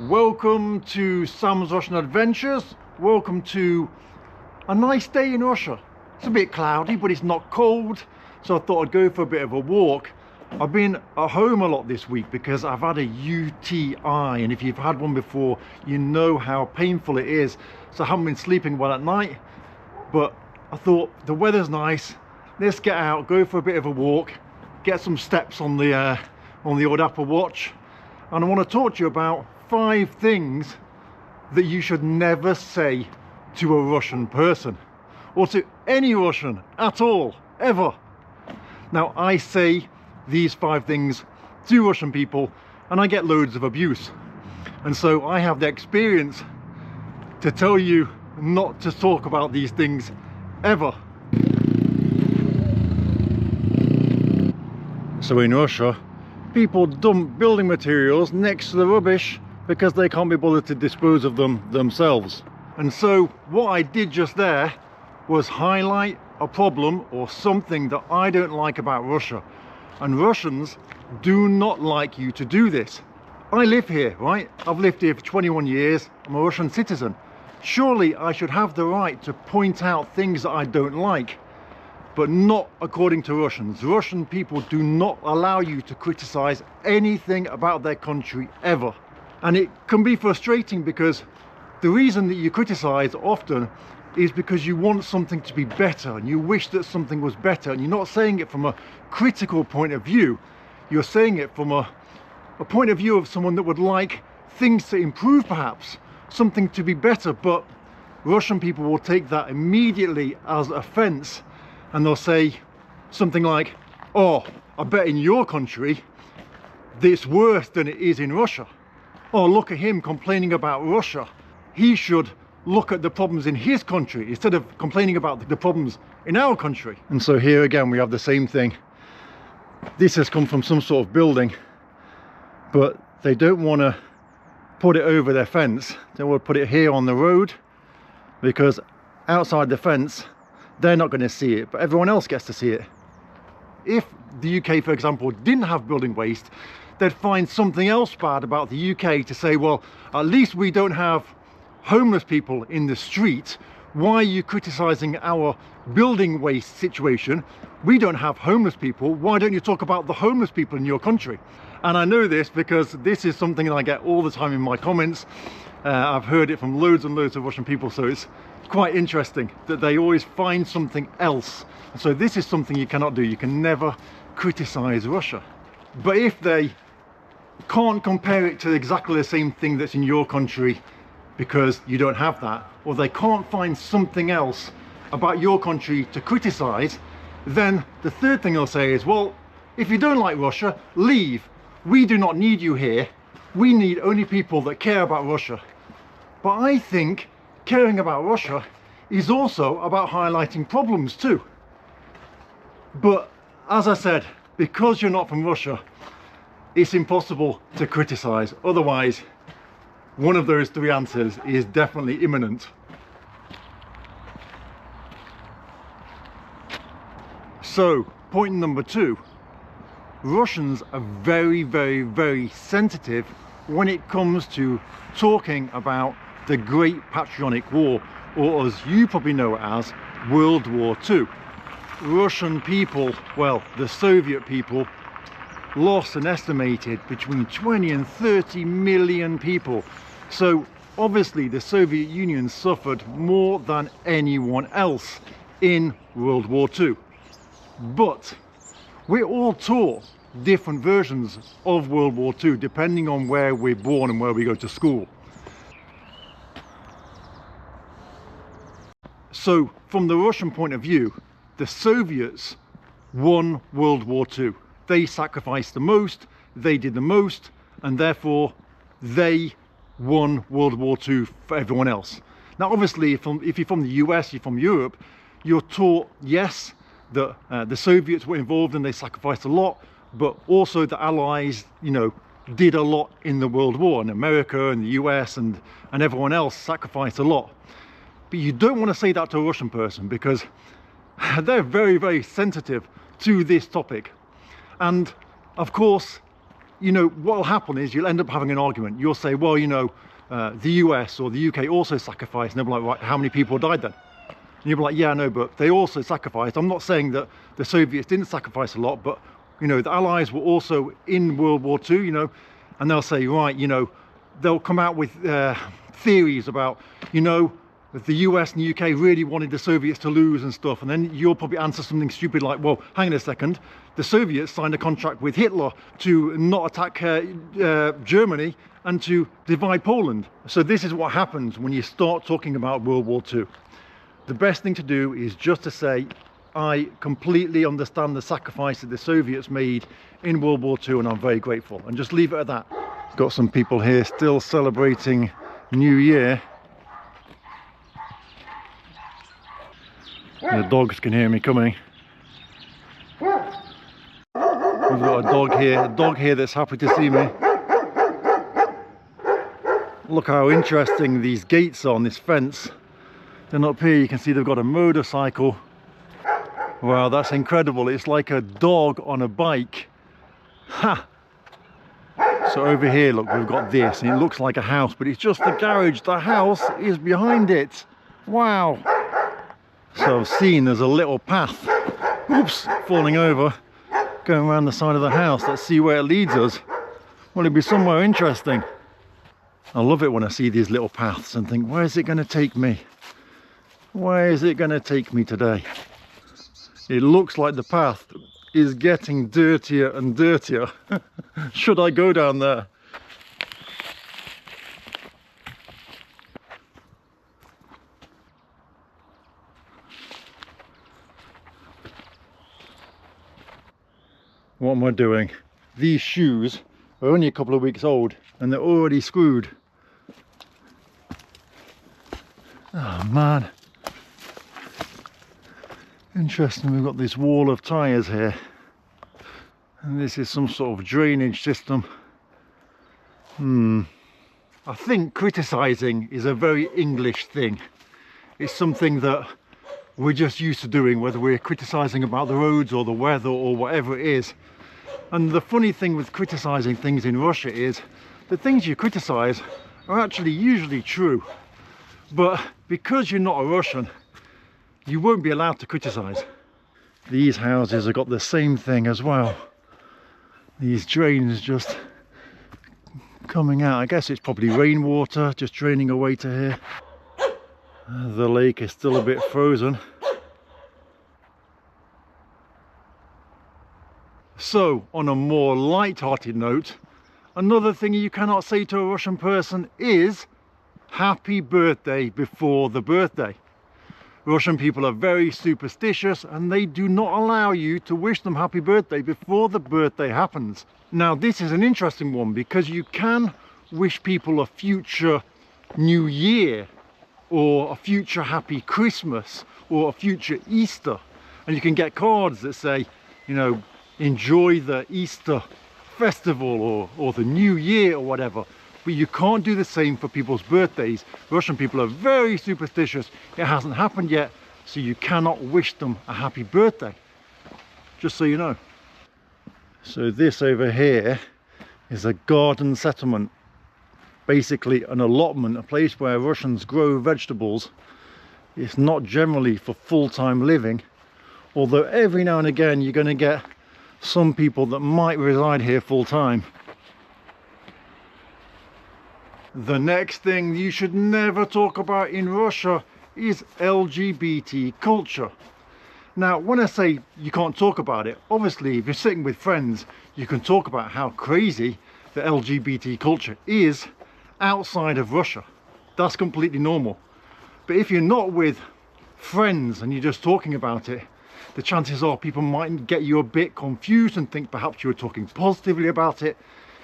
Welcome to Sam's Russian Adventures. Welcome to a nice day in Russia. It's a bit cloudy, but it's not cold, so I thought I'd go for a bit of a walk. I've been at home a lot this week because I've had a UTI, and if you've had one before, you know how painful it is. So I haven't been sleeping well at night, but I thought the weather's nice. Let's get out, go for a bit of a walk, get some steps on the old Apple Watch, and I want to talk to you about 5 things that you should never say to a Russian person, or to any Russian at all, ever. Now, I say these 5 things to Russian people and I get loads of abuse, and so I have the experience to tell you not to talk about these things ever. So in Russia, people dump building materials next to the rubbish because they can't be bothered to dispose of them themselves. And so what I did just there was highlight a problem or something that I don't like about Russia. And Russians do not like you to do this. I live here, right? I've lived here for 21 years. I'm a Russian citizen. Surely I should have the right to point out things that I don't like, but not according to Russians. Russian people do not allow you to criticize anything about their country ever. And it can be frustrating because the reason that you criticize often is because you want something to be better and you wish that something was better, and you're not saying it from a critical point of view. You're saying it from a point of view of someone that would like things to improve, perhaps something to be better. But Russian people will take that immediately as offense, and they'll say something like, "Oh, I bet in your country it's worse than it is in Russia. Oh, look at him complaining about Russia. He should look at the problems in his country instead of complaining about the problems in our country." And so here again we have the same thing. This has come from some sort of building, but they don't want to put it over their fence. They want to put it here on the road, because outside the fence they're not going to see it, but everyone else gets to see it. If the UK, for example, didn't have building waste, they'd find something else bad about the UK to say, well, at least we don't have homeless people in the street. Why are you criticizing our building waste situation? We don't have homeless people. Why don't you talk about the homeless people in your country? And I know this because this is something that I get all the time in my comments. I've heard it from loads and loads of Russian people, so it's quite interesting that they always find something else. So this is something you cannot do. You can never criticize Russia. But if they can't compare it to exactly the same thing that's in your country because you don't have that, or they can't find something else about your country to criticize, then the third thing they'll say is, well, if you don't like Russia, leave. We do not need you here. We need only people that care about Russia. But I think caring about Russia is also about highlighting problems too. But as I said, because you're not from Russia, it's impossible to criticize. Otherwise, one of those 3 answers is definitely imminent. So, point number 2. Russians are very, very, very sensitive when it comes to talking about the Great Patriotic War, or as you probably know it as, World War II. Russian people, well, the Soviet people, lost an estimated between 20 and 30 million people. So obviously the Soviet Union suffered more than anyone else in World War II. But we're all taught different versions of World War II depending on where we're born and where we go to school. So from the Russian point of view, the Soviets won World War II. They sacrificed the most, they did the most, and therefore they won World War II for everyone else. Now obviously if you're from the US, you're from Europe, you're taught, yes, that the Soviets were involved and they sacrificed a lot, but also the Allies, you know, did a lot in the World War, and America and the US and everyone else sacrificed a lot. But you don't want to say that to a Russian person because they're very, very sensitive to this topic. And of course, you know, what will happen is you'll end up having an argument. You'll say, well, you know, the US or the UK also sacrificed, and they'll be like, right, how many people died then? And you'll be like, yeah, no, but they also sacrificed. I'm not saying that the Soviets didn't sacrifice a lot, but, you know, the Allies were also in World War II, you know, and they'll say, right, you know, they'll come out with theories about, you know, the US and the UK really wanted the Soviets to lose and stuff, and then you'll probably answer something stupid like, well, hang on a second, the Soviets signed a contract with Hitler to not attack Germany and to divide Poland. So this is what happens when you start talking about World War II. The best thing to do is just to say, I completely understand the sacrifice that the Soviets made in World War II, and I'm very grateful, and just leave it at that. Got some people here still celebrating New Year. The dogs can hear me coming. We've got a dog here that's happy to see me. Look how interesting these gates are on this fence. Then up here you can see they've got a motorcycle. Wow, that's incredible. It's like a dog on a bike. Ha! So over here, look, we've got this, and it looks like a house, but it's just the garage. The house is behind it. Wow. So I've seen there's a little path, oops, falling over, going around the side of the house. Let's see where it leads us. Well, it'll be somewhere interesting. I love it when I see these little paths and think, where is it going to take me? Where is it going to take me today? It looks like the path is getting dirtier and dirtier. Should I go down there? What am I doing? These shoes are only a couple of weeks old and they're already screwed. Oh man. Interesting, we've got this wall of tyres here. And this is some sort of drainage system. I think criticising is a very English thing. It's something that we're just used to doing, whether we're criticising about the roads or the weather or whatever it is. And the funny thing with criticising things in Russia is the things you criticise are actually usually true. But because you're not a Russian, you won't be allowed to criticise. These houses have got the same thing as well. These drains just coming out. I guess it's probably rainwater just draining away to here. The lake is still a bit frozen. So, on a more light-hearted note, another thing you cannot say to a Russian person is happy birthday before the birthday. Russian people are very superstitious and they do not allow you to wish them happy birthday before the birthday happens. Now this is an interesting one because you can wish people a future New Year or a future happy Christmas or a future Easter, and you can get cards that say, you know, enjoy the Easter festival or the New Year or whatever. But you can't do the same for people's birthdays. Russian people are very superstitious. It hasn't happened yet, so you cannot wish them a happy birthday. Just so you know. So this over here is a garden settlement. Basically an allotment, a place where Russians grow vegetables. It's not generally for full-time living, although every now and again you're going to get some people that might reside here full-time. The next thing you should never talk about in Russia is LGBT culture. Now, when I say you can't talk about it, obviously if you're sitting with friends, you can talk about how crazy the LGBT culture is outside of Russia. That's completely normal. But if you're not with friends and you're just talking about it, the chances are people might get you a bit confused and think perhaps you were talking positively about it.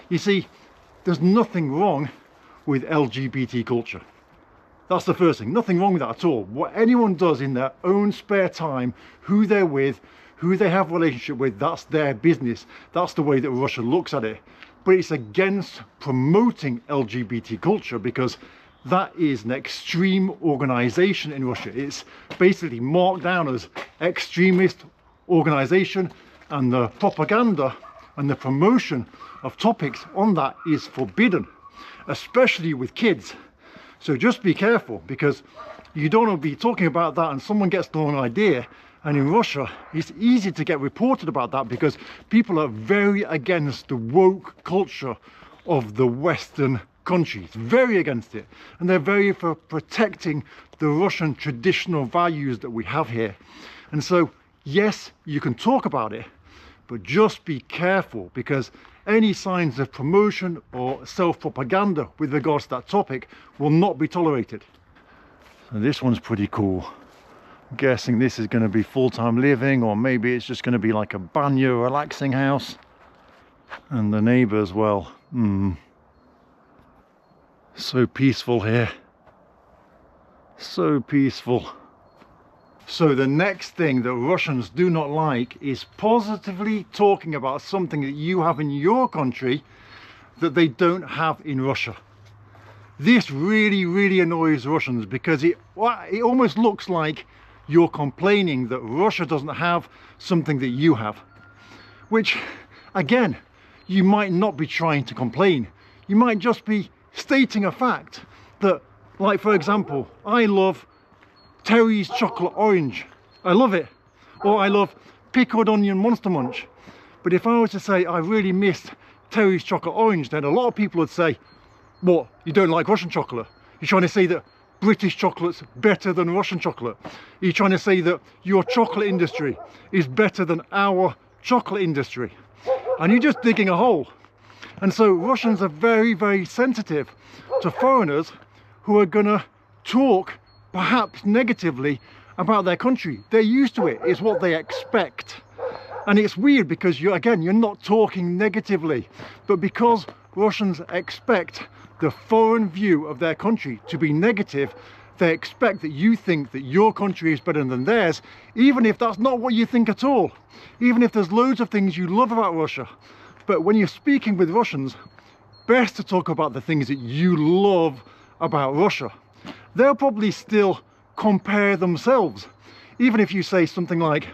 You see, there's nothing wrong with LGBT culture. That's the first thing. Nothing wrong with that at all. What anyone does in their own spare time, who they're with, who they have a relationship with, that's their business. That's the way that Russia looks at it. But it's against promoting LGBT culture because that is an extreme organization in Russia. It's basically marked down as extremist organization, and the propaganda and the promotion of topics on that is forbidden, especially with kids. So just be careful, because you don't want to be talking about that and someone gets the wrong idea. And in Russia, it's easy to get reported about that because people are very against the woke culture of the Western countries, very against it. And they're very for protecting the Russian traditional values that we have here. And so, yes, you can talk about it, but just be careful, because any signs of promotion or self-propaganda with regards to that topic will not be tolerated. So this one's pretty cool. I'm guessing this is going to be full-time living, or maybe it's just going to be like a banyo relaxing house. And the neighbours, well, so peaceful here. So peaceful. So the next thing that Russians do not like is positively talking about something that you have in your country that they don't have in Russia. This really annoys Russians, because it almost looks like you're complaining that Russia doesn't have something that you have. Which, again, you might not be trying to complain. You might just be stating a fact that, like for example, I love Terry's chocolate orange. I love it. Or I love pickled onion Monster Munch. But if I was to say I really missed Terry's chocolate orange, then a lot of people would say, what, you don't like Russian chocolate? You're trying to say that British chocolate's better than Russian chocolate? You're trying to say that your chocolate industry is better than our chocolate industry? And you're just digging a hole. And so Russians are very sensitive to foreigners who are gonna talk perhaps negatively about their country. They're used to it, it's what they expect. And it's weird because you're not talking negatively, but because Russians expect the foreign view of their country to be negative, they expect that you think that your country is better than theirs, even if that's not what you think at all. Even if there's loads of things you love about Russia. But when you're speaking with Russians, best to talk about the things that you love about Russia. They'll probably still compare themselves. Even if you say something like,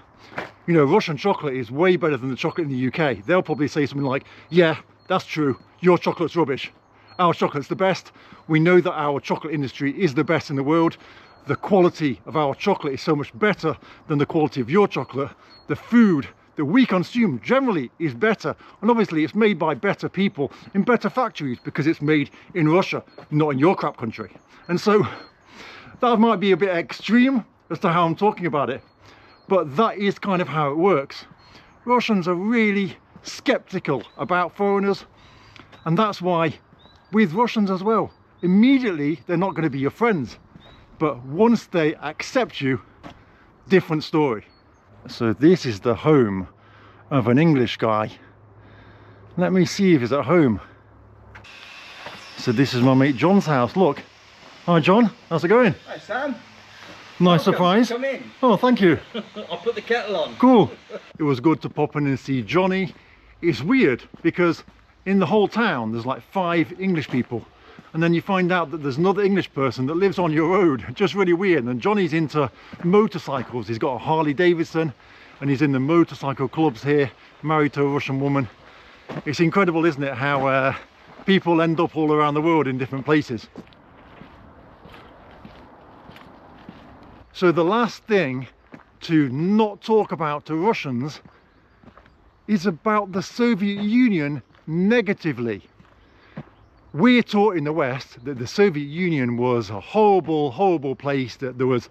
you know, Russian chocolate is way better than the chocolate in the UK, they'll probably say something like, yeah, that's true, your chocolate's rubbish. Our chocolate's the best. We know that our chocolate industry is the best in the world. The quality of our chocolate is so much better than the quality of your chocolate. The food that we consume generally is better, and obviously it's made by better people in better factories because it's made in Russia, not in your crap country. And so that might be a bit extreme as to how I'm talking about it, but that is kind of how it works. Russians are really skeptical about foreigners, and that's why with Russians as well, immediately they're not going to be your friends, but once they accept you, different story. So this is the home of an English guy. Let me see if he's at home. So this is my mate John's house. Look. Hi John, how's it going? Hi Sam. Nice surprise. Come in. Oh, thank you. I'll put the kettle on. Cool. It was good to pop in and see Johnny. It's weird because in the whole town there's like 5 English people, and then you find out that there's another English person that lives on your road. Just really weird. And Johnny's into motorcycles. He's got a Harley Davidson and he's in the motorcycle clubs here, married to a Russian woman. It's incredible, isn't it, how people end up all around the world in different places. So the last thing to not talk about to Russians is about the Soviet Union negatively. We're taught in the West that the Soviet Union was a horrible place, that there was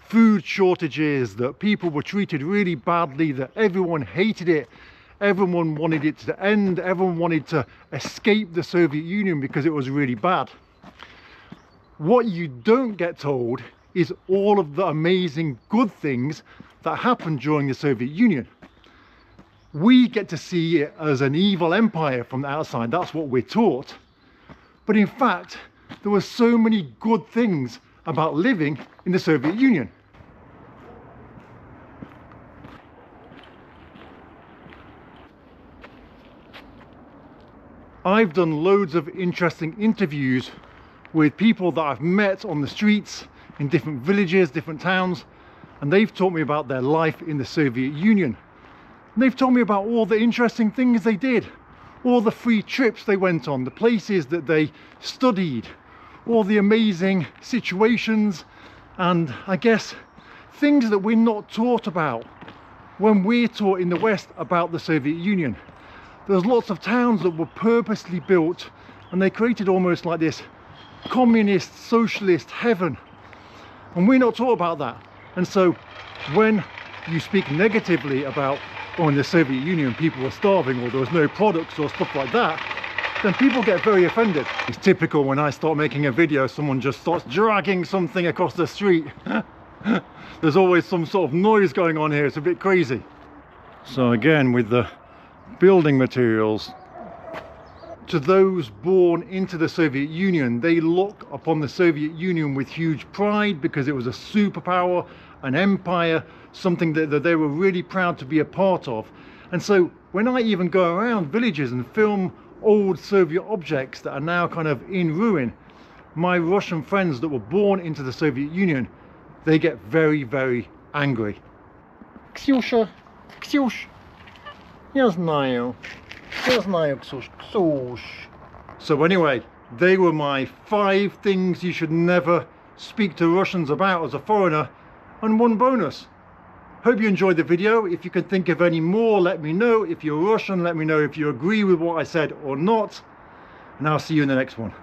food shortages, that people were treated really badly, that everyone hated it, everyone wanted it to end, everyone wanted to escape the Soviet Union because it was really bad. What you don't get told is all of the amazing good things that happened during the Soviet Union. We get to see it as an evil empire from the outside. That's what we're taught. But in fact, there were so many good things about living in the Soviet Union. I've done loads of interesting interviews with people that I've met on the streets in different villages, different towns, and they've taught me about their life in the Soviet Union. They've told me about all the interesting things they did, all the free trips they went on, the places that they studied, all the amazing situations, and I guess things that we're not taught about when we're taught in the West about the Soviet Union. There's lots of towns that were purposely built, and they created almost like this communist, socialist heaven, and we're not taught about that. And so when you speak negatively about, oh, in the Soviet Union people were starving, or there was no products or stuff like that, then people get very offended. It's typical when I start making a video, someone just starts dragging something across the street. There's always some sort of noise going on here, it's a bit crazy. So again, with the building materials, to those born into the Soviet Union, they look upon the Soviet Union with huge pride because it was a superpower, an empire, something that they were really proud to be a part of. And so when I even go around villages and film old Soviet objects that are now kind of in ruin, my Russian friends that were born into the Soviet Union, they get very, very angry. Ksyusha, Ksyush, я знаю, Ksyush, Ksyush. So anyway, they were my 5 things you should never speak to Russians about as a foreigner, and 1 bonus. Hope you enjoyed the video. If you can think of any more, let me know. If you're Russian, let me know if you agree with what I said or not. And I'll see you in the next one.